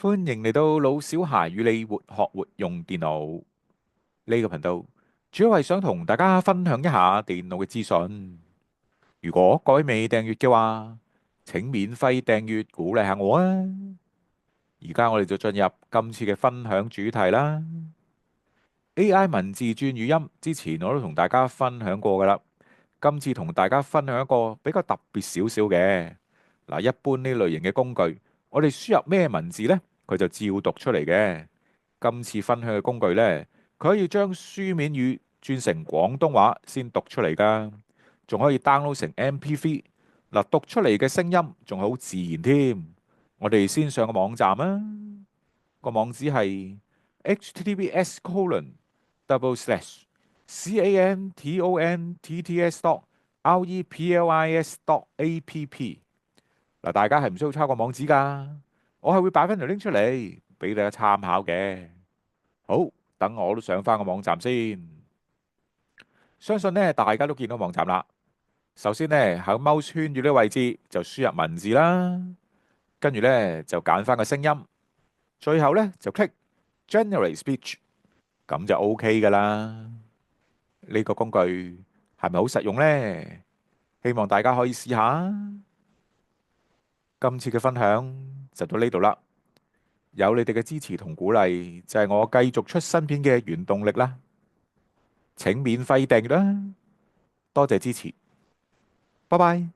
歡迎嚟到老小孩與你活學活用電腦呢個頻道，主要係想同大家分享一下電腦嘅資訊。如果各位未訂閱嘅話，請免費訂閱鼓勵下我啊！而家我哋就進入今次嘅分享主題啦。AI 文字轉語音之前我都同大家分享過噶啦，今次同大家分享一個比較特別少少嘅。嗱，一般呢類型嘅工具，我哋輸入咩文字呢？佢就照讀出嚟嘅。今次分享嘅工具呢，佢可以將書面語轉成廣東話先讀出嚟噶，仲可以 download 成 MP3。嗱，讀出嚟嘅聲音仲好自然添。我哋先上個網站啊，個網址係 https://cantonts.replis.app。嗱，大家係唔需要抄個網址噶，我係會擺翻條 link 出嚟俾大家參考嘅。好，等我都上翻個網站先。相信呢，大家都見到網站啦。首先呢，喺 mouse 圈住呢個位置就輸入文字啦，跟住呢，就揀翻個聲音，最後呢，就 click Generate Speech，咁就 OK 噶啦。呢個工具係咪好實用呢？希望大家可以試下。今次嘅分享就到呢度啦。有你哋嘅支持同鼓勵，就係我繼續出新片嘅原動力啦。請免費訂閱啦，多謝支持，拜拜。